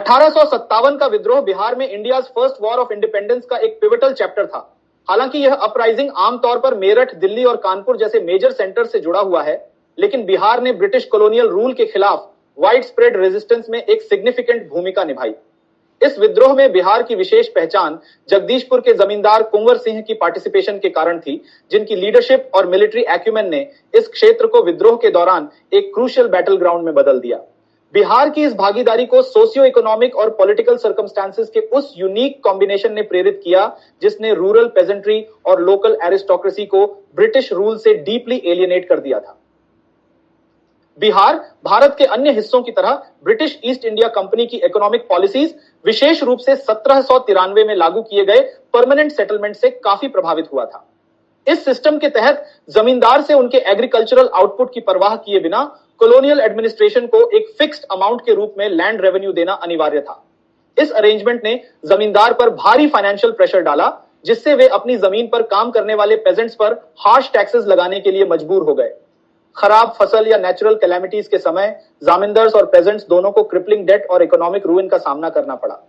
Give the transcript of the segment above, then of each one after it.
1857 का विद्रोह बिहार में India's first war of independence का एक पिवटल चैप्टर था। हालांकि यह अपराइजिंग आमतौर पर मेरठ, दिल्ली और कानपुर जैसे मेजर सेंटर से जुड़ा हुआ है, लेकिन बिहार ने ब्रिटिश कॉलोनियल रूल के खिलाफ वाइड स्प्रेड रेजिस्टेंस में एक सिग्निफिकेंट भूमिका निभाई। इस विद्रोह में बिहार की विशेष पहचान जगदीशपुर के जमींदार कुंवर सिंह की पार्टिसिपेशन के कारण थी, जिनकी लीडरशिप और मिलिट्री एक्यूमेन ने इस क्षेत्र को विद्रोह के दौरान एक क्रूशियल बैटल ग्राउंड में बदल दिया। बिहार की इस भागीदारी को सोशियो इकोनॉमिक और पॉलिटिकल सर्कमस्टांसेस के उस यूनिक कॉम्बिनेशन ने प्रेरित किया जिसने रूरल पेजेंट्री और लोकल एरिस्टोक्रेसी को ब्रिटिश रूल से डीपली एलियनेट कर दिया था। बिहार भारत के अन्य हिस्सों की तरह ब्रिटिश ईस्ट इंडिया कंपनी की इकोनॉमिक पॉलिसीज, विशेष रूप से 1793 में लागू किए गए परमानेंट सेटलमेंट से काफी प्रभावित हुआ था। इस सिस्टम के तहत जमींदार से उनके एग्रीकल्चरल आउटपुट की परवाह किए बिना कॉलोनियल एडमिनिस्ट्रेशन को एक फिक्स्ड अमाउंट के रूप में लैंड रेवेन्यू देना अनिवार्य था। इस अरेंजमेंट ने जमींदार पर भारी फाइनेंशियल प्रेशर डाला, जिससे वे अपनी जमीन पर काम करने वाले पेजेंट्स पर हार्श टैक्सेस लगाने के लिए मजबूर हो गए। खराब फसल या नेचुरल कैलेमिटीज के समय जमींदार्स और पेजेंट्स दोनों को क्रिपलिंग डेट और इकोनॉमिक रूइन का सामना करना पड़ा।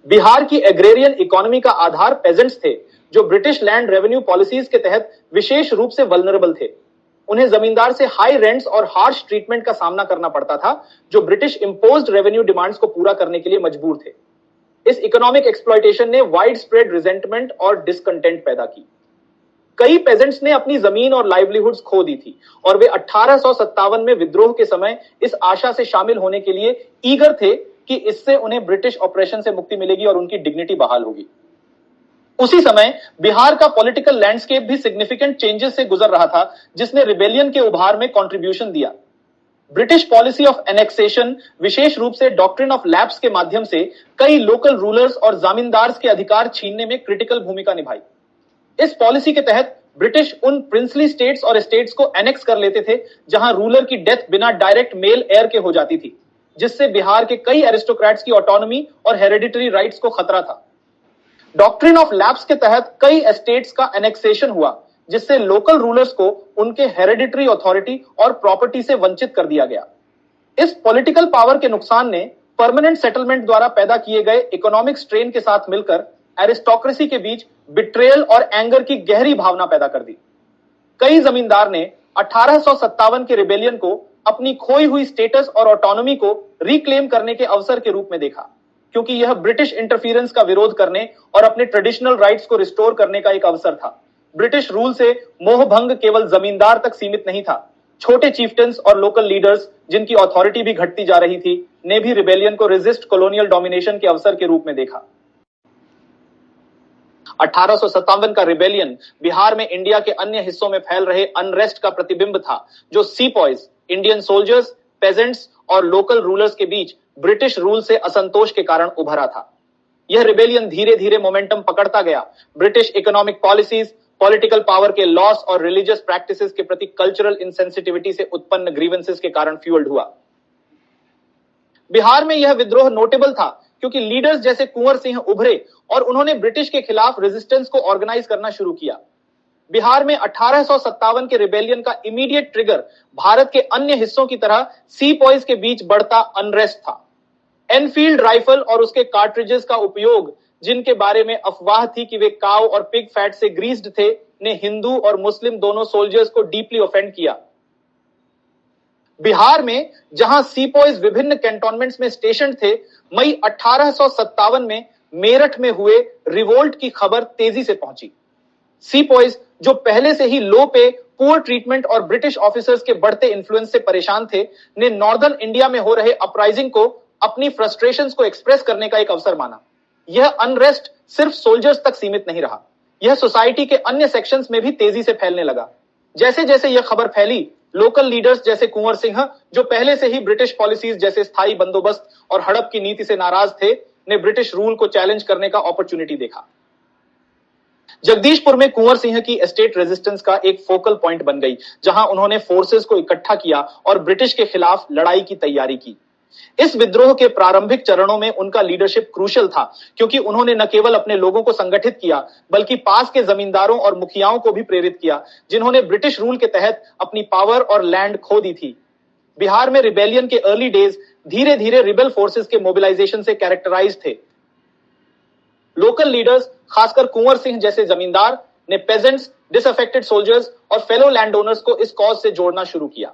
बिहार की एग्रेरियन इकोनॉमी का आधार पेजेंट्स थे, जो ब्रिटिश लैंड रेवेन्यू पॉलिसीज के तहत विशेष रूप से वल्नरेबल थे। उन्हें जमींदार से हाई रेंट्स और हार्श ट्रीटमेंट का सामना करना पड़ता था, जो ब्रिटिश इंपोज्ड रेवेन्यू डिमांड्स को पूरा करने के लिए मजबूर थे। इस इकोनॉमिक एक्सप्लॉयटेशन ने वाइड स्प्रेड रिजेंटमेंट और डिसकंटेंट पैदा की। कई पेजेंट्स ने अपनी जमीन और लाइवलीहुड्स खो दी थी और वे 1857 में विद्रोह के समय इस आशा से शामिल होने के लिए ईगर थे कि इससे उन्हें ब्रिटिश ऑपरेशन से मुक्ति मिलेगी और उनकी डिग्निटी बहाल होगी। उसी समय बिहार का पॉलिटिकल लैंडस्केप भी सिग्निफिकेंट चेंजेस से गुजर रहा था, जिसने रिबेलियन के उभार में कंट्रीब्यूशन दिया। ब्रिटिश पॉलिसी ऑफ एनेक्सेशन, विशेष रूप से डॉक्ट्रिन ऑफ लैप्स के माध्यम से कई लोकल रूलर्स और जमींदार्स के अधिकार छीनने में क्रिटिकल भूमिका निभाई। इस पॉलिसी के तहत ब्रिटिश उन प्रिंसली स्टेट्स और स्टेट्स को एनेक्स कर लेते थे जहां रूलर की डेथ बिना डायरेक्ट मेल एयर के हो जाती थी, जिससे बिहार के कई एरिस्टोक्रेट्स की ऑटोनॉमी और हेरिडिटरी राइट्स को खतरा था। डॉक्ट्रिन ऑफ लैप्स के तहत कई एस्टेट्स का एनेक्सेशन हुआ, जिससे लोकल रूलर्स को उनके हेरिडिटरी अथॉरिटी और प्रॉपर्टी से वंचित कर दिया गया। इस पॉलिटिकल पावर के नुकसान ने परमानेंट सेटलमेंट द्वारा पैदा किए गए इकोनॉमिक स्ट्रेन के साथ मिलकर एरिस्टोक्रेसी के बीच बिट्रेयल और एंगर की गहरी भावना पैदा कर दी। कई जमींदार ने 1857 के रिबेलियन को अपनी खोई हुई स्टेटस और ऑटोनॉमी को रिक्लेम करने के अवसर के रूप में देखा, क्योंकि यह ब्रिटिश इंटरफेरेंस का विरोध करने और अपने ट्रेडिशनल राइट्स को रिस्टोर करने का एक अवसर था। ब्रिटिश रूल से मोह भंग केवल जमींदार तक सीमित नहीं था। छोटे चीफ्टन्स और लोकल लीडर्स, जिनकी अथॉरिटी भी घटती जा रही थी, ने भी रिबेलियन को रेजिस्ट कॉलोनियल डोमिनेशन के अवसर के रूप में देखा। 1857 का रिबेलियन बिहार में इंडिया के अन्य हिस्सों में फैल रहे अनरेस्ट का प्रतिबिंब था, जो सीपॉयज, इंडियन सोल्जर्स, पेजेंट्स और लोकल रूलर्स के बीच ब्रिटिश रूल से असंतोष के कारण उभरा था। यह रिबेलियन धीरे धीरे मोमेंटम पकड़ता गया। British economic policies, political power के लॉस और रिलीजियस प्रैक्टिसेस के प्रति कल्चरल इंसेंसिटिविटी से उत्पन्न ग्रीवेंसेस के कारण फ्यूल्ड हुआ। बिहार में यह विद्रोह नोटेबल था क्योंकि लीडर्स जैसे कुंवर सिंह उभरे और उन्होंने ब्रिटिश के खिलाफ रेजिस्टेंस को ऑर्गेनाइज करना शुरू किया। बिहार में 1857 के रिबेलियन का इमीडिएट ट्रिगर भारत के अन्य हिस्सों की तरह सीपॉयज के बीच बढ़ता अनरेस्ट था। एनफील्ड राइफल और उसके कार्ट्रिजेस का उपयोग, जिनके बारे में अफवाह थी कि वे काव और पिग फैट से ग्रीस्ड थे, ने हिंदू और मुस्लिम दोनों सोल्जर्स को डीपली ऑफेंड किया। बिहार में जहां सीपॉयज विभिन्न कैंटोनमेंट्स में स्टेशन थे, मई 1857 में मेरठ में हुए रिवोल्ट की खबर तेजी से पहुंची। सीपॉयज, जो पहले से ही लो पे, पुअर ट्रीटमेंट और ब्रिटिश ऑफिसर्स के बढ़ते इन्फ्लुएंस से परेशान थे, ने नॉर्दर्न इंडिया में हो रहे अपराइजिंग को अपनी फ्रस्ट्रेशंस को एक्सप्रेस करने का एक अवसर माना। यह अनरेस्ट सिर्फ सोल्जर्स तक सीमित नहीं रहा, यह सोसाइटी के अन्य सेक्शंस में भी तेजी से फैलने लगा। जैसे जैसे यह खबर फैली, लोकल लीडर्स जैसे कुंवर सिंह, जो पहले से ही ब्रिटिश पॉलिसीज जैसे स्थायी बंदोबस्त और हड़प की नीति से नाराज थे, ने ब्रिटिश रूल को चैलेंज करने का अपॉर्चुनिटी देखा। जगदीशपुर में कुंवर सिंह की एस्टेट रेजिस्टेंस का एक फोकल पॉइंट बन गई, जहां उन्होंने फोर्सेस को इकट्ठा किया और ब्रिटिश के खिलाफ लड़ाई की तैयारी की। इस विद्रोह के प्रारंभिक चरणों में उनका लीडरशिप क्रूशियल था, क्योंकि उन्होंने न केवल अपने लोगों को संगठित किया, बल्कि पास के जमींदारों और मुखियाओं को भी प्रेरित किया, जिन्होंने ब्रिटिश रूल के तहत अपनी पावर और लैंड खो दी थी। बिहार में रिबेलियन के अर्ली डेज धीरे धीरे रिबेल फोर्सेस के मोबिलाइजेशन से कैरेक्टराइज थे। लोकल लीडर्स, खासकर कुंवर सिंह जैसे जमींदार ने पेजेंट्स, डिसअफेक्टेड सोल्जर्स और फेलो लैंड ओनर्स को इस कॉज से जोड़ना शुरू किया।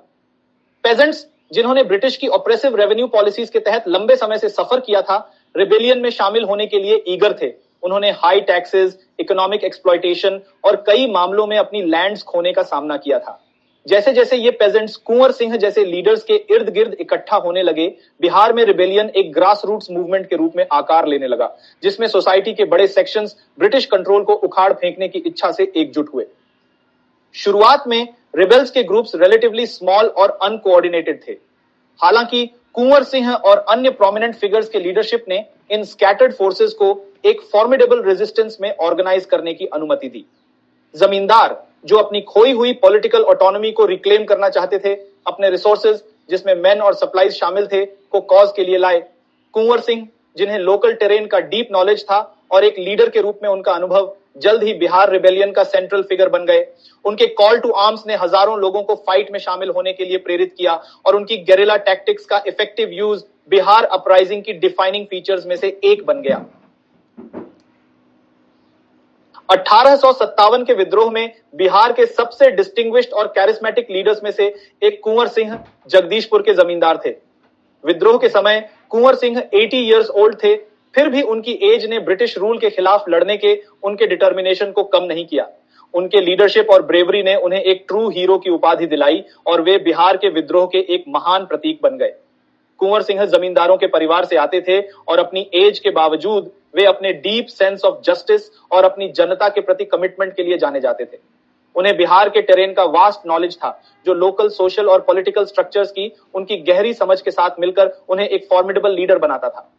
पेजेंट्स, जिन्होंने ब्रिटिश की ऑपरेसिव रेवेन्यू पॉलिसीज के तहत लंबे समय से सफर किया था, रिबेलियन में शामिल होने के लिए ईगर थे। उन्होंने हाई टैक्सेस, इकोनॉमिक एक्सप्लॉयटेशन और कई मामलों में अपनी लैंड्स खोने का सामना किया था। जैसे जैसे ये पेजेंट्स कुंवर सिंह जैसे लीडर्स के इर्द गिर्द इकट्ठा होने लगे, बिहार में रिबेलियन एक ग्रास रूट्स मूवमेंट के रूप में आकार लेने लगा, जिसमें सोसाइटी के बड़े सेक्शंस ब्रिटिश कंट्रोल को उखाड़ फेंकने की इच्छा से एकजुट हुए। शुरुआत में रिबेल्स के ग्रुप्स रिलेटिवली स्मॉल और अनकोऑर्डिनेटेड थे। हालांकि कुंवर सिंह और अन्य प्रोमिनेंट फिगर्स के लीडरशिप ने इन स्कैटर्ड फोर्सेस को एक फॉर्मिडेबल रेजिस्टेंस में ऑर्गेनाइज करने की अनुमति दी। जमींदार, जो अपनी खोई हुई पॉलिटिकल ऑटोनॉमी को रिक्लेम करना चाहते थे, अपने रिसोर्सेज, जिसमें मेन और सप्लाईज शामिल थे, को कॉज के लिए लाए। कुंवर सिंह, जिन्हें लोकल टेरेन का डीप नॉलेज था और एक लीडर के रूप में उनका अनुभव, जल्द ही बिहार रिबेलियन का सेंट्रल फिगर बन गए। उनके कॉल टू आर्म्स ने हजारों लोगों को फाइट में शामिल होने के लिए प्रेरित किया और उनकी गेरिला टैक्टिक्स का इफेक्टिव यूज बिहार अपराइजिंग की डिफाइनिंग फीचर्स में से एक बन गया। 1857 के विद्रोह में बिहार के सबसे डिस्टिंग्विश्ड और कैरिस्मेटिक लीडर्स में से एक कुंवर सिंह जगदीशपुर के जमींदार थे। विद्रोह के समय कुंवर सिंह 80 इयर्स ओल्ड थे, फिर भी उनकी एज ने ब्रिटिश रूल के खिलाफ लड़ने के उनके डिटर्मिनेशन को कम नहीं किया। उनके लीडरशिप और ब्रेवरी ने उन्हें एक ट्रू हीरो की उपाधि दिलाई और वे बिहार के विद्रोह के एक महान प्रतीक बन गए। कुंवर सिंह जमींदारों के परिवार से आते थे और अपनी एज के बावजूद वे अपने डीप सेंस ऑफ जस्टिस और अपनी जनता के प्रति कमिटमेंट के लिए जाने जाते थे। उन्हें बिहार के टेरेन का वास्ट नॉलेज था, जो लोकल सोशल और पॉलिटिकल स्ट्रक्चर्स की उनकी गहरी समझ के साथ मिलकर उन्हें एक फॉर्मिडेबल लीडर बनाता था।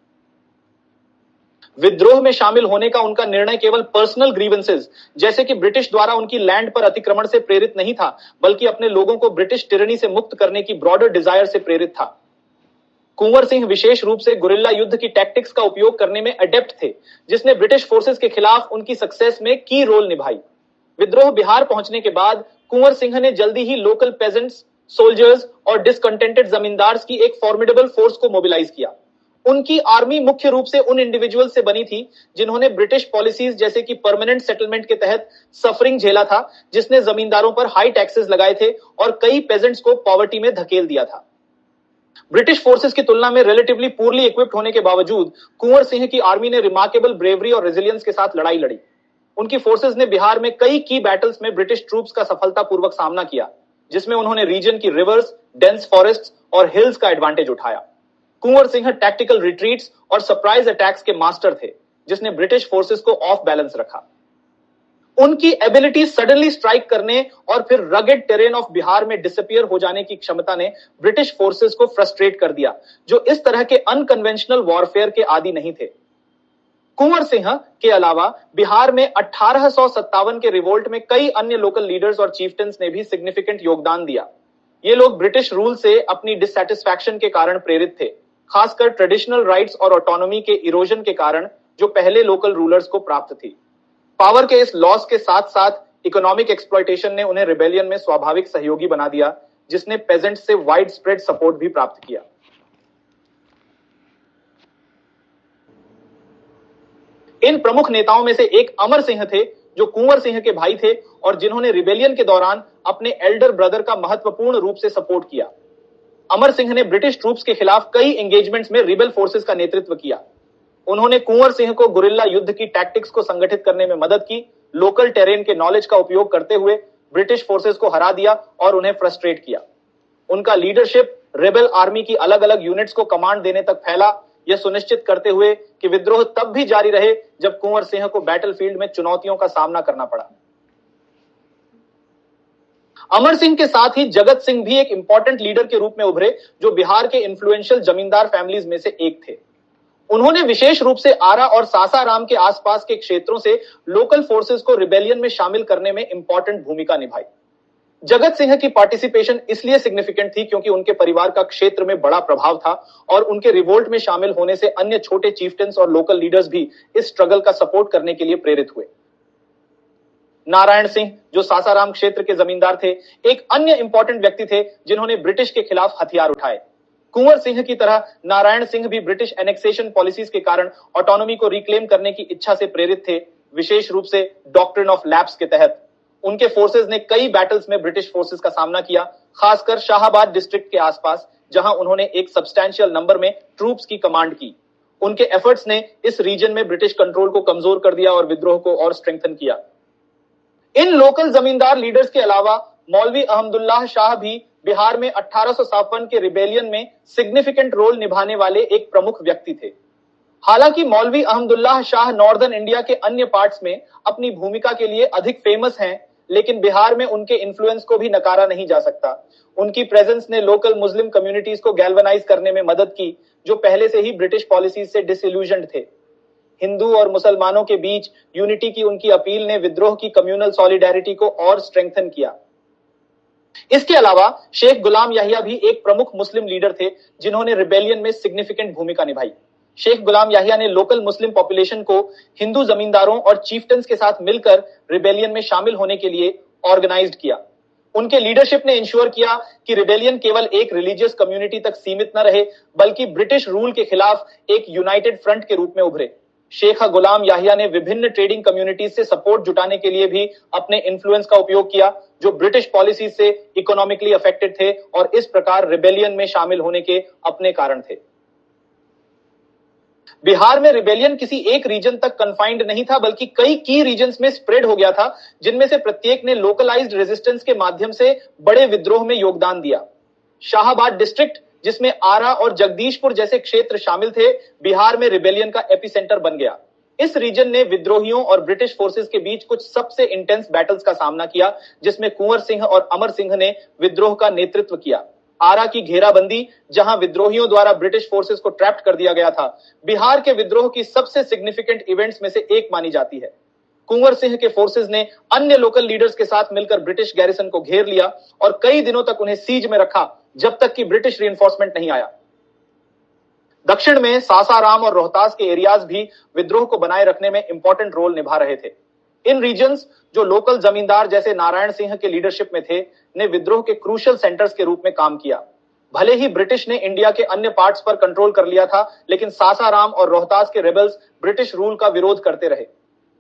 विद्रोह में शामिल होने का उनका निर्णय केवल पर्सनल ग्रीवेंसेस, जैसे कि ब्रिटिश द्वारा उनकी लैंड पर अतिक्रमण से प्रेरित नहीं था, बल्कि अपने लोगों को ब्रिटिश टिरनी से मुक्त करने की ब्रॉडर डिजायर से प्रेरित था। कुंवर सिंह विशेष रूप से गुरिल्ला युद्ध की टैक्टिक्स का उपयोग करने में अडेप्ट थे, जिसने ब्रिटिश फोर्सेस के खिलाफ उनकी सक्सेस में की रोल निभाई। विद्रोह बिहार पहुंचने के बाद कुंवर सिंह ने जल्दी ही लोकल पेजेंट्स, सोल्जर्स और डिसकंटेंटेड जमींदार्स की एक फॉर्मिडेबल फोर्स को मोबिलाइज किया। उनकी आर्मी मुख्य रूप से उन इंडिविजुअल से बनी थी जिन्होंने ब्रिटिश पॉलिसीज जैसे कि परमानेंट सेटलमेंट के तहत सफरिंग झेला था, जिसने जमींदारों पर हाई टैक्सेस लगाए थे और कई पेजेंट्स को पॉवर्टी में धकेल दिया था। ब्रिटिश फोर्सेस की तुलना में रिलेटिवली पूरली इक्विप्ड होने के बावजूद कुंवर सिंह की आर्मी ने रिमार्केबल ब्रेवरी और रेजिलियंस के साथ लड़ाई लड़ी। उनकी फोर्सेस ने बिहार में कई की बैटल्स में ब्रिटिश ट्रूप्स का सफलतापूर्वक सामना किया, जिसमें उन्होंने रीजन की रिवर्स, डेंस फॉरेस्ट और हिल्स का एडवांटेज उठाया। कुंवर सिंह टैक्टिकल रिट्रीट्स और सरप्राइज अटैक्स के मास्टर थे, जिसने ब्रिटिश फोर्सेस को ऑफ बैलेंस रखा। उनकी एबिलिटी सडनली स्ट्राइक करने और फिर रगेड टेरेन ऑफ बिहार में डिसअपियर हो जाने की क्षमता ने ब्रिटिश फोर्सेस को फ्रस्ट्रेट कर दिया, जो इस तरह के अनकन्वेंशनल वॉरफेयर के आदी नहीं थे। कुंवर सिंह के अलावा बिहार में 1857 के रिवोल्ट में कई अन्य लोकल लीडर्स और चीफ्टन्स ने भी सिग्निफिकेंट योगदान दिया। ये लोग ब्रिटिश रूल से अपनी डिससैटिस्फैक्शन के कारण प्रेरित थे, खासकर ट्रेडिशनल राइट्स और ऑटोनॉमी के इरोजन के कारण जो पहले लोकल रूलर्स को प्राप्त थी। पावर के इस लॉस के साथ साथ इकोनॉमिक एक्सप्लॉयटेशन ने उन्हें रिबेलियन में स्वाभाविक सहयोगी बना दिया, जिसने पेजेंट्स से वाइड स्प्रेड सपोर्ट भी प्राप्त किया। इन प्रमुख नेताओं में से एक अमर सिंह थे, जो कुंवर सिंह के भाई थे और जिन्होंने रिबेलियन के दौरान अपने एल्डर ब्रदर का महत्वपूर्ण रूप से सपोर्ट किया। अमर सिंह ने ब्रिटिश ट्रूप्स के खिलाफ कई एंगेजमेंट्स में रिबेल फोर्सेस का नेतृत्व किया। उन्होंने कुंवर सिंह को गुरिल्ला युद्ध की टैक्टिक्स को संगठित करने में मदद की, लोकल टेरेन के नॉलेज का उपयोग करते हुए ब्रिटिश फोर्सेस को हरा दिया और उन्हें फ्रस्ट्रेट किया। उनका लीडरशिप रेबेल आर्मी की अलग अलग यूनिट्स को कमांड देने तक फैला, यह सुनिश्चित करते हुए कि विद्रोह तब भी जारी रहे जब कुंवर सिंह को बैटलफील्ड में चुनौतियों का सामना करना पड़ा। अमर सिंह के साथ ही जगत सिंह भी एक इंपॉर्टेंट लीडर के रूप में उभरे, जो बिहार के इन्फ्लुएंशियल जमींदार फैमिलीज में से एक थे। उन्होंने विशेष रूप से आरा और सासाराम के आसपास के क्षेत्रों से लोकल फोर्सेस को रिबेलियन में शामिल करने में इंपॉर्टेंट भूमिका निभाई। जगत सिंह की पार्टिसिपेशन इसलिए सिग्निफिकेंट थी क्योंकि उनके परिवार का क्षेत्र में बड़ा प्रभाव था और उनके रिवोल्ट में शामिल होने से अन्य छोटे चीफ्टन्स और लोकल लीडर्स भी इस स्ट्रगल का सपोर्ट करने के लिए प्रेरित हुए। नारायण सिंह जो सासाराम क्षेत्र के जमींदार थे, एक अन्य इंपॉर्टेंट व्यक्ति थे जिन्होंने ब्रिटिश के खिलाफ हथियार उठाए। कुंवर सिंह की तरह नारायण सिंह भी ब्रिटिश एनेक्सेशन पॉलिसीज के कारण ऑटोनॉमी को रिक्लेम करने की इच्छा से प्रेरित थे, विशेष रूप से डॉक्ट्रिन ऑफ लैप्स के तहत। उनके फोर्सेस ने कई बैटल्स में ब्रिटिश फोर्सेस का सामना किया, खासकर शाहाबाद डिस्ट्रिक्ट के आसपास, जहां उन्होंने एक सब्सटैंशियल नंबर में ट्रूप्स की कमांड की। उनके एफर्ट्स ने इस रीजन में ब्रिटिश कंट्रोल को कमजोर कर दिया और विद्रोह को और स्ट्रेंथन किया। इन लोकल जमींदार लीडर्स के अलावा मौलवी अहमदुल्लाह शाह भी बिहार में 1857 के रिबेलियन में सिग्निफिकेंट रोल निभाने वाले एक प्रमुख व्यक्ति थे। हालांकि मौलवी अहमदुल्लाह शाह नॉर्दर्न इंडिया के अन्य पार्ट्स में अपनी भूमिका के लिए अधिक फेमस हैं, लेकिन बिहार में उनके इन्फ्लुएंस को भी नकारा नहीं जा सकता। उनकी प्रेजेंस ने लोकल मुस्लिम कम्युनिटीज को गैल्वेनाइज करने में मदद की, जो पहले से ही ब्रिटिश पॉलिसीज से डिसइल्यूजन्ड थे। हिंदू और मुसलमानों के बीच यूनिटी की उनकी अपील ने विद्रोह की कम्युनल सॉलिडेरिटी को और स्ट्रेंथन किया। इसके अलावा शेख गुलाम याहिया भी एक प्रमुख मुस्लिम लीडर थे जिन्होंने रिबेलियन में सिग्निफिकेंट भूमिका निभाई। शेख गुलाम याहिया ने लोकल मुस्लिम पॉपुलेशन को हिंदू जमींदारों और चीफ्टन्स के साथ मिलकर रिबेलियन में शामिल होने के लिए ऑर्गेनाइज्ड किया। उनके लीडरशिप ने इंश्योर किया कि रिबेलियन केवल एक रिलीजियस कम्युनिटी तक सीमित न रहे, बल्कि ब्रिटिश रूल के खिलाफ एक यूनाइटेड फ्रंट के रूप में उभरे। शेख गुलाम याहिया ने विभिन्न ट्रेडिंग कम्युनिटीज से सपोर्ट जुटाने के लिए भी अपने इन्फ्लुएंस का उपयोग किया, जो ब्रिटिश पॉलिसी से इकोनॉमिकली अफेक्टेड थे और इस प्रकार रिबेलियन में शामिल होने के अपने कारण थे। बिहार में रिबेलियन किसी एक रीजन तक कन्फाइंड नहीं था, बल्कि कई की रीजन्स में स्प्रेड हो गया था, जिनमें से प्रत्येक ने लोकलाइज्ड रेजिस्टेंस के माध्यम से बड़े विद्रोह में योगदान दिया। शाहाबाद डिस्ट्रिक्ट, जिसमें आरा और जगदीशपुर जैसे क्षेत्र शामिल थे, बिहार में रिबेलियन का एपिसेंटर बन गया। इस रीजन ने विद्रोहियों और ब्रिटिश फोर्सेस के बीच कुछ सबसे इंटेंस बैटल्स का सामना किया, जिसमें कुंवर सिंह और अमर सिंह ने विद्रोह का नेतृत्व किया। आरा की घेराबंदी, जहां विद्रोहियों द्वारा ब्रिटिश फोर्सेस को ट्रैप्ड कर दिया गया था, बिहार के विद्रोह की सबसे सिग्निफिकेंट इवेंट्स में से एक मानी जाती है। कुंवर सिंह के फोर्सेस ने अन्य लोकल लीडर्स के साथ मिलकर ब्रिटिश गैरिसन को घेर लिया और कई दिनों तक उन्हें सीज में रखा, जब तक कि ब्रिटिश रीइंफोर्समेंट नहीं आया। दक्षिण में सासाराम और रोहतास के एरियाज भी विद्रोह को बनाए रखने में इंपॉर्टेंट रोल निभा रहे थे। इन रीजन्स, जो लोकल जमींदार जैसे नारायण सिंह के लीडरशिप में थे, ने विद्रोह के क्रूशियल सेंटर्स के रूप में काम किया। भले ही ब्रिटिश ने इंडिया के अन्य पार्ट्स पर कंट्रोल कर लिया था, लेकिन सासाराम और रोहतास के रेबल्स ब्रिटिश रूल का विरोध करते रहे।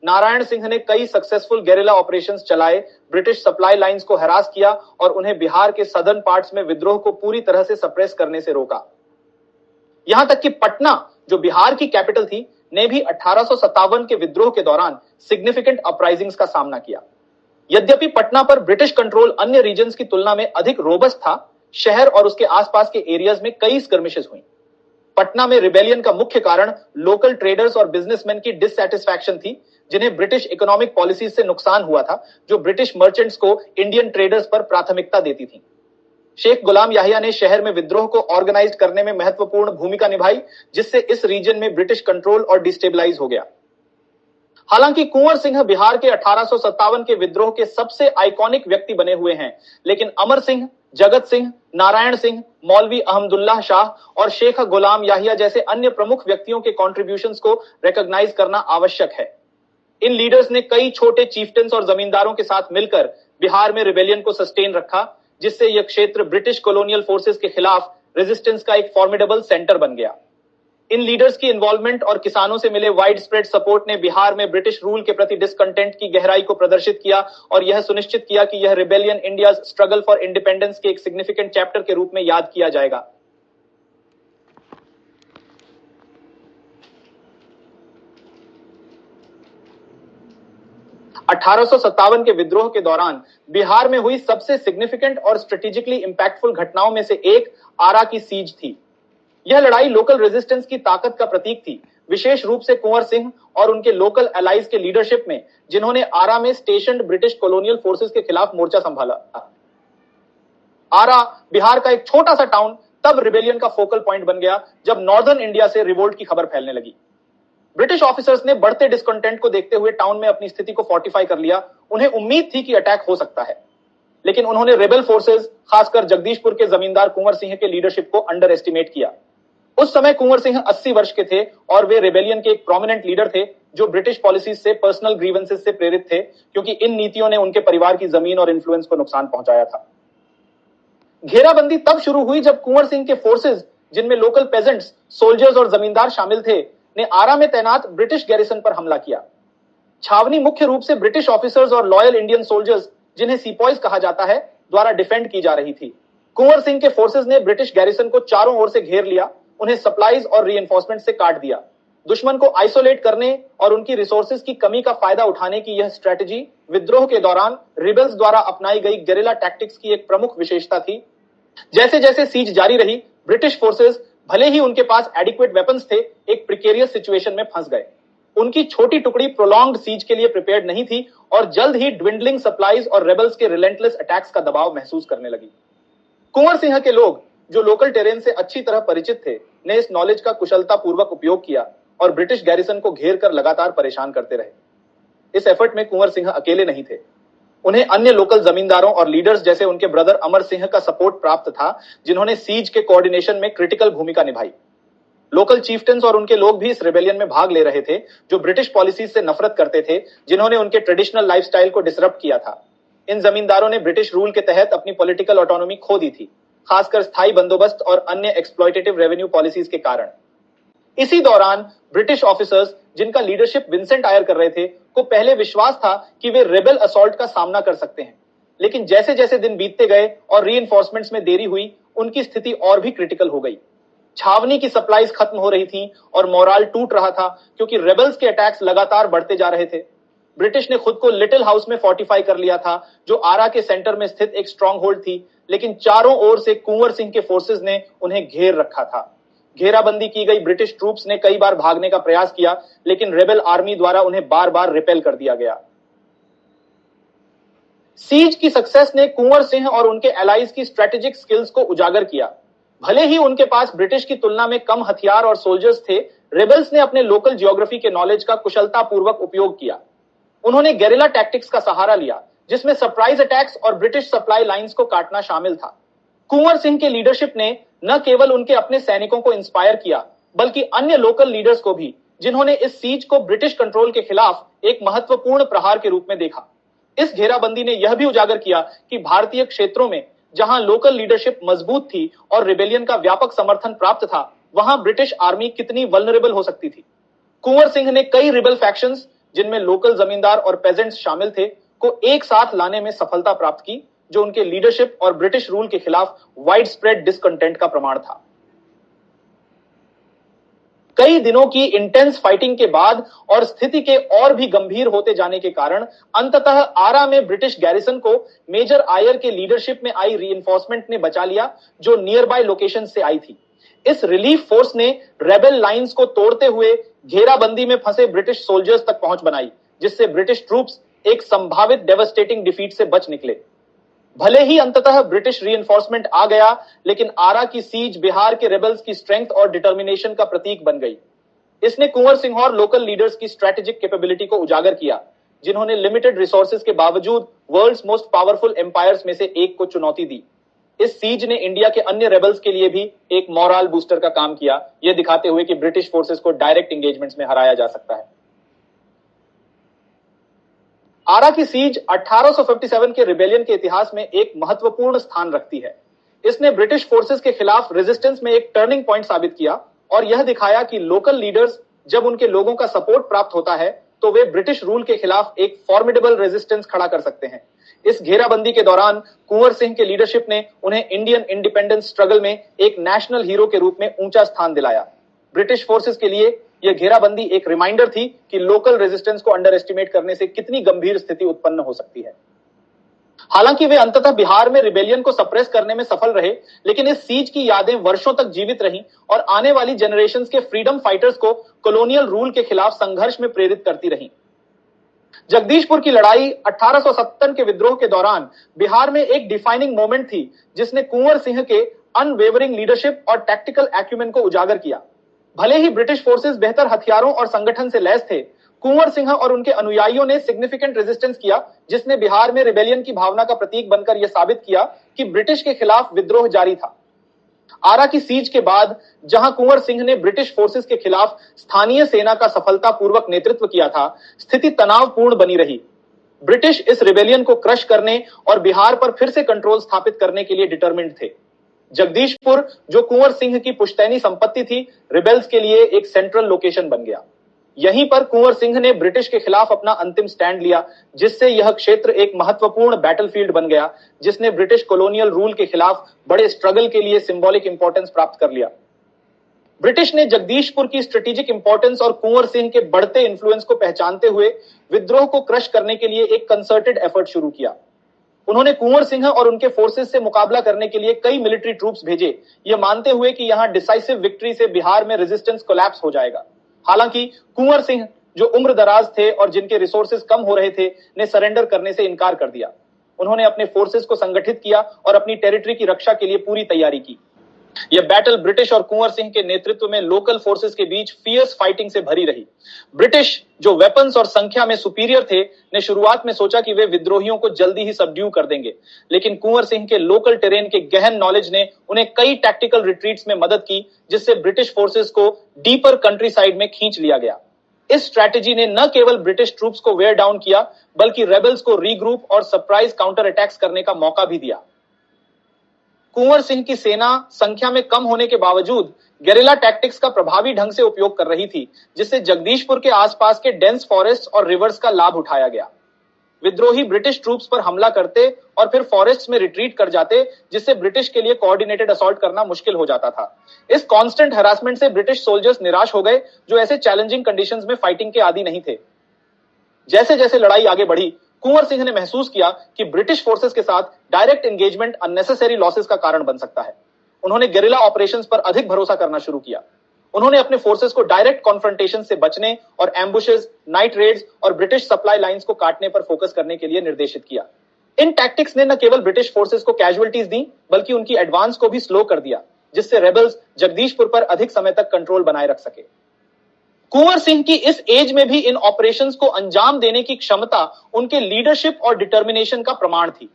नारायण सिंह ने कई सक्सेसफुल गेरिला ऑपरेशंस चलाए, ब्रिटिश सप्लाई लाइंस को हरास किया और उन्हें बिहार के सदर्न पार्ट्स में विद्रोह को पूरी तरह से सप्रेस करने से रोका। यहां तक कि पटना, जो बिहार की कैपिटल थी, ने भी 1857 के विद्रोह के दौरान सिग्निफिकेंट अपराइजिंग्स का सामना किया। यद्यपि पटना पर ब्रिटिश कंट्रोल अन्य रीजन्स की तुलना में अधिक रोबस्ट था, शहर और उसके आसपास के एरियाज में कई स्कर्मिशेस हुई। पटना में रिबेलियन का मुख्य कारण लोकल ट्रेडर्स और बिजनेसमैन की डिससैटिस्फैक्शन थी, जिन्हें ब्रिटिश इकोनॉमिक पॉलिसीज से नुकसान हुआ था, जो ब्रिटिश मर्चेंट्स को इंडियन ट्रेडर्स पर प्राथमिकता देती थी। शेख गुलाम याहिया ने शहर में विद्रोह को ऑर्गेनाइज करने में महत्वपूर्ण भूमिका निभाई, जिससे इस रीजन में ब्रिटिश कंट्रोल और डिस्टेबलाइज हो गया। हालांकि कुंवर सिंह बिहार के 1857 के विद्रोह के सबसे आइकॉनिक व्यक्ति बने हुए हैं, लेकिन अमर सिंह, जगत सिंह, नारायण सिंह, मौलवी अहमदुल्लाह शाह और शेख गुलाम याहिया जैसे अन्य प्रमुख व्यक्तियों के कॉन्ट्रीब्यूशंस को रिकॉग्नाइज करना आवश्यक है। इन लीडर्स ने कई छोटे चीफ्टन्स और जमींदारों के साथ मिलकर बिहार में रिबेलियन को सस्टेन रखा, जिससे यह क्षेत्र ब्रिटिश कॉलोनियल फोर्सेस के खिलाफ रेजिस्टेंस का एक फॉर्मिडेबल सेंटर बन गया। इन लीडर्स की इन्वॉल्वमेंट और किसानों से मिले वाइड स्प्रेड सपोर्ट ने बिहार में ब्रिटिश रूल के प्रति डिसकंटेंट की गहराई को प्रदर्शित किया और यह सुनिश्चित किया कि यह rebellion India struggle for independence के एक सिग्निफिकेंट चैप्टर के रूप में याद किया जाएगा। (1857) के विद्रोह के दौरान बिहार में हुई सबसे सिग्निफिकेंट और स्ट्रेटेजिकली इंपैक्टफुल घटनाओं में से एक आरा की सीज थी। यह लड़ाई लोकल रेजिस्टेंस की ताकत का प्रतीक थी, विशेष रूप से कुंवर सिंह और उनके लोकल एलाइज के लीडरशिप में, जिन्होंने आरा में स्टेशन्ड ब्रिटिश कॉलोनियल फोर्सेस के खिलाफ मोर्चा संभाला। आरा बिहार का एक छोटा सा टाउन तब रिबेलियन का फोकल पॉइंट बन गया जब नॉर्दर्न इंडिया से रिवोल्ट की खबर फैलने लगी। ब्रिटिश ऑफिसर्स ने बढ़ते डिस्कंटेंट को देखते हुए टाउन में अपनी स्थिति को फोर्टिफाई कर लिया। उन्हें उम्मीद थी कि अटैक हो सकता है, लेकिन उन्होंने रेबल फोर्सेस, खासकर जगदीशपुर के जमींदार कुंवर सिंह के लीडरशिप को अंडर एस्टिमेट किया। उस समय कुंवर सिंह 80 वर्ष के थे और वे रेबेलियन के एक प्रोमिनेंट लीडर थे, जो ब्रिटिश पॉलिसीज से पर्सनल ग्रीवेंसेस से प्रेरित थे, क्योंकि इन नीतियों ने उनके परिवार की जमीन और इन्फ्लुएंस को नुकसान पहुंचाया था। घेराबंदी तब शुरू हुई जब कुंवर सिंह के फोर्सेस, जिनमें लोकल पेजेंट्स, सोल्जर्स और जमींदार शामिल थे, ने आरा में तैनात ब्रिटिश गैरिसन पर हमला किया। छावनी मुख्य रूप से ब्रिटिश ऑफिसर्स और लॉयल इंडियन सोल्जर्स, जिन्हें सीपॉइज कहा जाता है, द्वारा डिफेंड की जा रही थी। कुंवर सिंह के फोर्सेस ने ब्रिटिश गैरिसन को चारों ओर से घेर लिया, उन्हें सप्लाईज और रीइंफोर्समेंट से काट दिया। दुश्मन को आइसोलेट करने और उनकी रिसोर्सेज की कमी का फायदा उठाने की यह स्ट्रेटजी विद्रोह के दौरान रिबेल्स द्वारा अपनाई गई गेरिला टैक्टिक्स की एक प्रमुख विशेषता थी। जैसे जैसे सीज जारी रही, ब्रिटिश फोर्सेस, भले ही उनके पास एडिक्वेट वेपन्स थे, एक प्रिकेरियस सिचुएशन में फंस गए। उनकी छोटी टुकड़ी प्रोलॉन्ग्ड सीज के लिए प्रिपेयर्ड नहीं थी और जल्द ही ड्विंडलिंग सप्लाईज और रेबल्स के रिलेंटलेस अटैक्स का दबाव महसूस करने लगी। कुंवर सिंह के लोग, जो लोकल टेरेन से अच्छी तरह परिचित थे, ने इस नॉलेज का कुशलता पूर्वक उपयोग किया और ब्रिटिश गैरिसन को घेर कर लगातार परेशान करते रहे। इस एफर्ट में कुंवर सिंह अकेले नहीं थे। उन्हें अन्य लोकल जमींदारों और लीडर्स जैसे उनके ब्रदर अमर सिंह का सपोर्ट प्राप्त था, जिन्होंने सीज के कोऑर्डिनेशन में क्रिटिकल भूमिका निभाई। लोकल चीफ्टेंस और उनके लोग भी इस रेबेलियन में भाग ले रहे थे, जो ब्रिटिश पॉलिसीज से नफरत करते थे, जिन्होंने उनके ट्रेडिशनल लाइफस्टाइल को डिसरप्ट किया था। इन जमींदारों ने ब्रिटिश रूल के तहत अपनी पॉलिटिकल ऑटोनॉमी खो दी थी, खासकर स्थायी बंदोबस्त और अन्य एक्सप्लॉयटेटिव रेवेन्यू पॉलिसीज के कारण। इसी दौरान ब्रिटिश ऑफिसर्स, जिनका लीडरशिप विंसेंट आयर कर रहे थे, को पहले विश्वास था कि वे रेबेल असॉल्ट का सामना कर सकते हैं, लेकिन जैसे जैसे दिन बीतते गए और रीइंफोर्समेंट्स में देरी हुई, उनकी स्थिति और भी क्रिटिकल हो गई। छावनी की सप्लाईज खत्म हो रही थी और मोराल टूट रहा था, क्योंकि रेबल्स के अटैक्स लगातार बढ़ते जा रहे थे। ब्रिटिश ने खुद को लिटिल हाउस में फोर्टिफाई कर लिया था, जो आरा के सेंटर में स्थित एक स्ट्रॉन्ग होल्ड थी, लेकिन चारों ओर से कुंवर सिंह के फोर्सेस ने उन्हें घेर रखा था। घेराबंदी की गई ब्रिटिश ट्रूप्स ने कई बार भागने का प्रयास किया, लेकिन रेबेल आर्मी द्वारा उन्हें बार बार रिपेल कर दिया गया। सीज की सक्सेस ने कुंवर सिंह और उनके एलाइज की स्ट्रेटेजिक स्किल्स को उजागर किया। भले ही उनके पास ब्रिटिश की तुलना में कम हथियार और सोल्जर्स थे, रेबल्स ने अपने लोकल जियोग्राफी के नॉलेज का कुशलतापूर्वक उपयोग किया। उन्होंने गेरिला टैक्टिक्स का सहारा लिया, जिसमें सरप्राइज अटैक्स और ब्रिटिश सप्लाई लाइंस को काटना शामिल था। कुंवर सिंह के लीडरशिप ने न केवल उनके अपने सैनिकों को इंस्पायर किया, बल्कि अन्य लोकल लीडर्स को भी, जिन्होंने इस सीज को ब्रिटिश कंट्रोल के खिलाफ एक महत्वपूर्ण प्रहार के रूप में देखा। इस घेराबंदी ने यह भी उजागर किया कि भारतीय क्षेत्रों में जहां लोकल लीडरशिप मजबूत थी और रिबेलियन का व्यापक समर्थन प्राप्त था, वहां ब्रिटिश आर्मी कितनी वल्नरेबल हो सकती थी। कुंवर सिंह ने कई रिबेल फैक्शंस, जिनमें लोकल जमींदार और पेजेंट्स शामिल थे, को एक साथ लाने में सफलता प्राप्त की, जो उनके लीडरशिप और ब्रिटिश रूल के खिलाफ वाइड स्प्रेड डिसकंटेंट का प्रमाण था। कई दिनों की इंटेंस फाइटिंग के बाद और स्थिति के और भी गंभीर होते जाने के कारण अंततः आरा में ब्रिटिश गैरिसन को मेजर आयर के लीडरशिप में आई रीइंफोर्समेंट ने बचा लिया, जो नियर बाय लोकेशन से आई थी। इस रिलीफ फोर्स ने रेबेल लाइंस को तोड़ते हुए घेराबंदी में फंसे ब्रिटिश सोल्जर्स तक पहुंच बनाई, जिससे ब्रिटिश ट्रूप्स एक संभावित डेवास्टेटिंग डिफीट से बच निकले। भले ही अंततः ब्रिटिश रीइंफोर्समेंट आ गया, लेकिन आरा की सीज बिहार के रेबल्स की स्ट्रेंथ और डिटर्मिनेशन का प्रतीक बन गई। इसने कुंवर सिंह और लोकल लीडर्स की स्ट्रेटेजिक कैपेबिलिटी को उजागर किया, जिन्होंने लिमिटेड रिसोर्सेज के बावजूद वर्ल्ड्स मोस्ट पावरफुल एम्पायर्स में से एक को चुनौती दी। इस सीज ने इंडिया के अन्य रेबल्स के लिए भी एक मोरल बूस्टर का काम किया, यह दिखाते हुए कि ब्रिटिश फोर्सेस को डायरेक्ट एंगेजमेंट्स में हराया जा सकता है। आरा की सीज 1857 के रिबेलियन के इतिहास में एक महत्वपूर्ण स्थान रखती है। इसने ब्रिटिश फोर्सेस के खिलाफ रेजिस्टेंस में एक टर्निंग पॉइंट साबित किया और यह दिखाया कि लोकल लीडर्स, जब उनके लोगों का सपोर्ट प्राप्त होता है, तो वे ब्रिटिश रूल के खिलाफ एक फॉर्मिडेबल रेजिस्टेंस खड़ा कर सकते हैं। इस घेराबंदी के दौरान कुंवर सिंह के लीडरशिप ने उन्हें इंडियन इंडिपेंडेंस स्ट्रगल में एक नेशनल हीरो के रूप में ऊंचा स्थान दिलाया। ब्रिटिश फोर्सेस के लिए यह घेराबंदी एक रिमाइंडर थी कि लोकल रेजिस्टेंस को अंडर एस्टिमेट करने से कितनी गंभीर स्थिति उत्पन्न हो सकती है। हालांकि वे अंततः बिहार में रिबेलियन को सप्रेस करने में सफल रहे, लेकिन इस सीज की यादें वर्षों तक जीवित रहीं और आने वाली जनरेशंस के फ्रीडम फाइटर्स को कॉलोनियल रूल के खिलाफ संघर्ष में प्रेरित करती रहीं। जगदीशपुर की लड़ाई 1870 के विद्रोह के दौरान बिहार में एक डिफाइनिंग मोमेंट थी, जिसने कुंवर सिंह के अनवेवरिंग लीडरशिप और टैक्टिकल एक्यूमेन को उजागर किया। भले ही ब्रिटिश फोर्सेस बेहतर हथियारों और संगठन से लैस थे, कुंवर सिंह और उनके अनुयायियों ने सिग्निफिकेंट रेजिस्टेंस किया, जिसने बिहार में रिबेलियन की भावना का प्रतीक बनकर यह साबित किया कि ब्रिटिश के खिलाफ विद्रोह जारी था। आरा की सीज के बाद जहां कुंवर सिंह ने ब्रिटिश फोर्सेस के खिलाफ स्थानीय सेना का सफलतापूर्वक नेतृत्व किया था, स्थिति तनावपूर्ण बनी रही। ब्रिटिश इस रिबेलियन को क्रश करने और बिहार पर फिर से कंट्रोल स्थापित करने के लिए डिटरमिन्ड थे। जगदीशपुर, जो कुंवर सिंह की पुश्तैनी संपत्ति थी, रिबेल्स के लिए एक सेंट्रल लोकेशन बन गया। यहीं पर कुंवर सिंह ने ब्रिटिश के खिलाफ अपना अंतिम स्टैंड लिया, जिससे यह क्षेत्र एक महत्वपूर्ण बैटलफील्ड बन गया, जिसने ब्रिटिश कॉलोनियल रूल के खिलाफ बड़े स्ट्रगल के लिए सिंबॉलिक इंपॉर्टेंस प्राप्त कर लिया। ब्रिटिश ने जगदीशपुर की स्ट्रेटेजिक इंपॉर्टेंस और कुंवर सिंह के बढ़ते इन्फ्लुएंस को पहचानते हुए विद्रोह को क्रश करने के लिए एक कंसर्टेड एफर्ट शुरू किया। उन्होंने कुंवर सिंह और उनके फोर्सेस से मुकाबला करने के लिए कई मिलिट्री ट्रूप्स भेजे, यह मानते हुए कि यहां डिसाइसिव विक्ट्री से बिहार में रेजिस्टेंस कोलैप्स हो जाएगा। हालांकि कुंवर सिंह, जो उम्र दराज थे और जिनके रिसोर्सेज कम हो रहे थे, ने सरेंडर करने से इनकार कर दिया। उन्होंने अपने फोर्सेस को संगठित किया और अपनी टेरिटरी की रक्षा के लिए पूरी तैयारी की। यह बैटल ब्रिटिश और कुंवर सिंह के नेतृत्व में लोकल फोर्सेस के बीच फियर्स फाइटिंग से भरी रही। ब्रिटिश, जो वेपन्स और संख्या में सुपीरियर थे, ने शुरुआत में सोचा कि वे विद्रोहियों को जल्दी ही सबड्यू कर देंगे, लेकिन कुंवर सिंह के लोकल टेरेन के गहन नॉलेज ने उन्हें कई टैक्टिकल रिट्रीट्स में मदद की, जिससे ब्रिटिश फोर्सेस को डीपर कंट्री साइड में खींच लिया गया। इस स्ट्रैटेजी ने न केवल ब्रिटिश ट्रूप्स को वेयर डाउन किया, बल्कि रेबल्स को रीग्रुप और सरप्राइज काउंटर अटैक्स करने का मौका भी दिया। कुंवर सिंह की सेना संख्या में कम होने के बावजूद गेरिला टैक्टिक्स का प्रभावी ढंग से उपयोग कर रही थी, जिससे जगदीशपुर के आसपास के डेंस फॉरेस्ट और रिवर्स का लाभ उठाया गया। विद्रोही ब्रिटिश ट्रूप्स पर हमला करते और फिर फॉरेस्ट में रिट्रीट कर जाते, जिससे ब्रिटिश के लिए कोऑर्डिनेटेड असॉल्ट करना मुश्किल हो जाता था। इस कांस्टेंट हरासमेंट से ब्रिटिश सोल्जर्स निराश हो गए, जो ऐसे चैलेंजिंग कंडीशंस में फाइटिंग के आदी नहीं थे। जैसे जैसे लड़ाई आगे बढ़ी, कुंवर सिंह ने महसूस किया कि ब्रिटिश फोर्सेस के साथ डायरेक्ट एंगेजमेंट अननेसेसरी लॉसेस का कारण बन सकता है। उन्होंने गेरिला ऑपरेशंस पर अधिक भरोसा करना शुरू किया। उन्होंने अपने फोर्सेस को डायरेक्ट कॉन्फ्रंटेशन से बचने और एम्बुशेस, नाइट रेड्स और ब्रिटिश सप्लाई लाइंस को काटने पर फोकस करने के लिए निर्देशित किया। इन टैक्टिक्स ने न केवल ब्रिटिश फोर्सेस को कैजुअलिटीज दी, बल्कि उनकी एडवांस को भी स्लो कर दिया, जिससे रेबल्स जगदीशपुर पर अधिक समय तक कंट्रोल बनाए रख सके। कुंवर सिंह की इस एज में भी इन ऑपरेशंस को अंजाम देने की क्षमता उनके लीडरशिप और डिटर्मिनेशन का प्रमाण थी।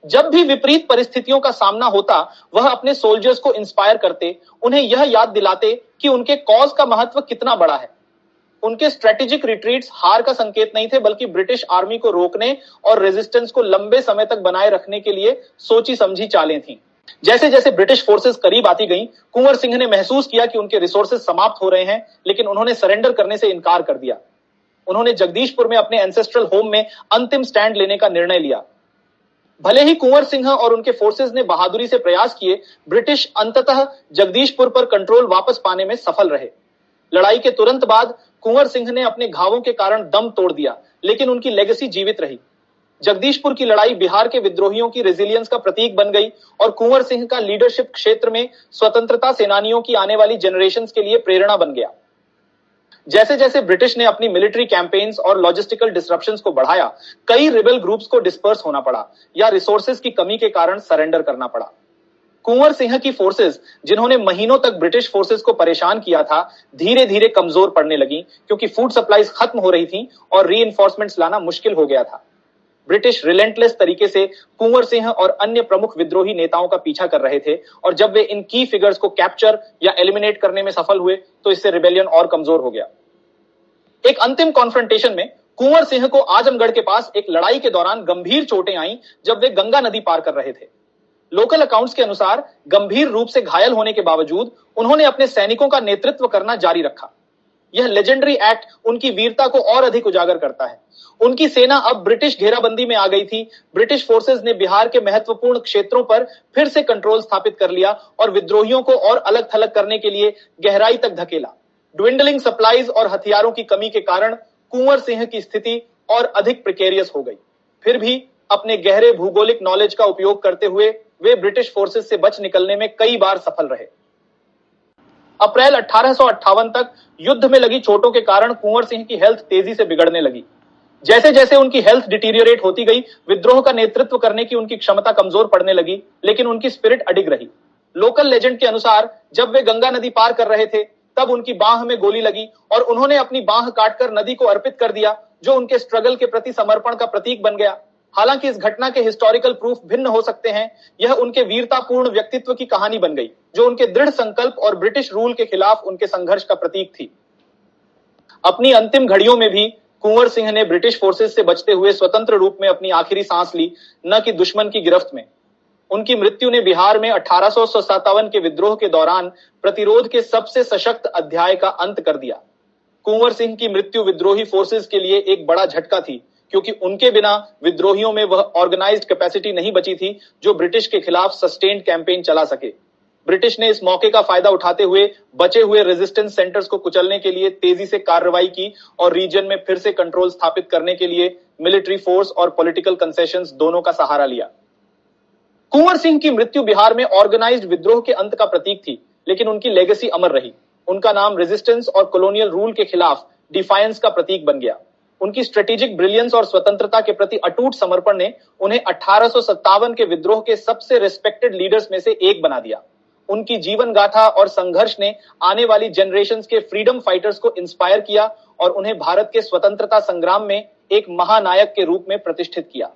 जब भी विपरीत परिस्थितियों का सामना होता, वह अपने सोल्जर्स को इंस्पायर करते, उन्हें यह याद दिलाते कि उनके कॉज का महत्व कितना बड़ा है। उनके स्ट्रेटेजिक रिट्रीट्स हार का संकेत नहीं थे, बल्कि ब्रिटिश आर्मी को रोकने और रेजिस्टेंस को लंबे समय तक बनाए रखने के लिए सोची समझी चालें थीं। जैसे जैसे ब्रिटिश फोर्सेस करीब आती गईं, कुंवर सिंह ने महसूस किया कि उनके रिसोर्सेज समाप्त हो रहे हैं, लेकिन उन्होंने सरेंडर करने से इनकार कर दिया। उन्होंने जगदीशपुर में अपने एंसेस्ट्रल होम में अंतिम स्टैंड लेने का निर्णय लिया। भले ही कुंवर सिंह और उनके फोर्सेस ने बहादुरी से प्रयास किए, ब्रिटिश अंततः जगदीशपुर पर कंट्रोल वापस पाने में सफल रहे। लड़ाई के तुरंत बाद कुंवर सिंह ने अपने घावों के कारण दम तोड़ दिया, लेकिन उनकी लेगेसी जीवित रही। जगदीशपुर की लड़ाई बिहार के विद्रोहियों की रेजिलियंस का प्रतीक बन गई और कुंवर सिंह का लीडरशिप क्षेत्र में स्वतंत्रता सेनानियों की आने वाली जनरेशंस के लिए प्रेरणा बन गया। जैसे जैसे ब्रिटिश ने अपनी मिलिट्री कैंपेन्स और लॉजिस्टिकल डिसरप्शंस को बढ़ाया, कई रिबेल ग्रुप्स को डिस्पर्स होना पड़ा या रिसोर्सेज की कमी के कारण सरेंडर करना पड़ा। कुंवर सिंह की फोर्सेस, जिन्होंने महीनों तक ब्रिटिश फोर्सेस को परेशान किया था, धीरे धीरे कमजोर पड़ने लगी, क्योंकि फूड सप्लाईज खत्म हो रही थी और रीइंफोर्समेंट्स लाना मुश्किल हो गया था। ब्रिटिश रिलेंटलेस तरीके से कुंवर सिंह और अन्य प्रमुख विद्रोही नेताओं का पीछा कर रहे थे, और जब वे इन की फिगर्स को कैप्चर या एलिमिनेट करने में सफल हुए, तो इससे रिबेलियन और कमजोर हो गया। एक अंतिम कॉन्फ्रंटेशन में कुंवर सिंह को आजमगढ़ के पास एक लड़ाई के दौरान गंभीर चोटें आईं, जब वे गंगा नदी पार कर रहे थे। लोकल अकाउंट्स के अनुसार गंभीर रूप से घायल होने के बावजूद उन्होंने अपने सैनिकों का नेतृत्व करना जारी रखा। यह लेजेंडरी एक्ट उनकी वीरता को और अधिक उजागर करता है। उनकी सेना अब ब्रिटिश घेराबंदी में आ गई थी। ब्रिटिश फोर्सेस ने बिहार के महत्वपूर्ण क्षेत्रों पर फिर से कंट्रोल स्थापित कर लिया और विद्रोहियों को और अलग थलग करने के लिए गहराई तक धकेला। ड्विंडलिंग सप्लाईज और हथियारों की कमी के कारण कुंवर सिंह की स्थिति और अधिक प्रिकेरियस हो गई। फिर भी अपने गहरे भूगोलिक नॉलेज का उपयोग करते हुए वे ब्रिटिश फोर्सेस से बच निकलने में कई बार सफल रहे। अप्रैल 1858 तक युद्ध में लगी चोटों के कारण कुंवर सिंह की हेल्थ तेजी से बिगड़ने लगी। जैसे जैसे उनकी हेल्थ डिटीरियोरेट होती गई, विद्रोह का नेतृत्व करने की उनकी क्षमता कमजोर पड़ने लगी, लेकिन उनकी स्पिरिट अडिग रही। लोकल लेजेंड के अनुसार जब वे गंगा नदी पार कर रहे थे, तब उनकी बांह में गोली लगी और उन्होंने अपनी बांह काटकर नदी को अर्पित कर दिया, जो उनके स्ट्रगल के प्रति समर्पण का प्रतीक बन गया। हालांकि इस घटना के हिस्टोरिकल प्रूफ भिन्न हो सकते हैं, यह उनके वीरतापूर्ण व्यक्तित्व की कहानी बन गई, जो उनके दृढ़ संकल्प और ब्रिटिश रूल के खिलाफ उनके संघर्ष का प्रतीक थी। अपनी अंतिम घड़ियों में भी कुंवर सिंह ने ब्रिटिश फोर्सेस से बचते हुए स्वतंत्र रूप में अपनी आखिरी सांस ली, न कि दुश्मन की गिरफ्त में। उनकी मृत्यु ने बिहार में 1857 के विद्रोह के दौरान प्रतिरोध के सबसे सशक्त अध्याय का अंत कर दिया। कुंवर सिंह की मृत्यु विद्रोही फोर्सेस के लिए एक बड़ा झटका थी, क्योंकि उनके बिना विद्रोहियों में वह ऑर्गेनाइज्ड कैपेसिटी नहीं बची थी जो ब्रिटिश के खिलाफ सस्टेन्ड कैंपेन चला सके। ब्रिटिश ने इस मौके का फायदा उठाते हुए बचे हुए रेजिस्टेंस सेंटर्स को कुचलने के लिए तेजी से कार्रवाई की और रीजन में फिर से कंट्रोल स्थापित करने के लिए मिलिट्री फोर्स और पॉलिटिकल कंसेशंस दोनों का सहारा लिया। कुंवर सिंह की मृत्यु बिहार में ऑर्गेनाइज्ड विद्रोह के अंत का प्रतीक थी, लेकिन उनकी लेगेसी अमर रही। उनका नाम रेजिस्टेंस और कॉलोनियल रूल के खिलाफ डिफायंस का प्रतीक बन गया। उनकी स्ट्रेटेजिक ब्रिलियंस और स्वतंत्रता के प्रति अटूट समर्पण ने उन्हें 1857 के विद्रोह के सबसे रिस्पेक्टेड लीडर्स में से एक बना दिया। उनकी जीवन गाथा और संघर्ष ने आने वाली जनरेशंस के फ्रीडम फाइटर्स को इंस्पायर किया और उन्हें भारत के स्वतंत्रता संग्राम में एक महानायक के रूप में प्रतिष्ठित किया।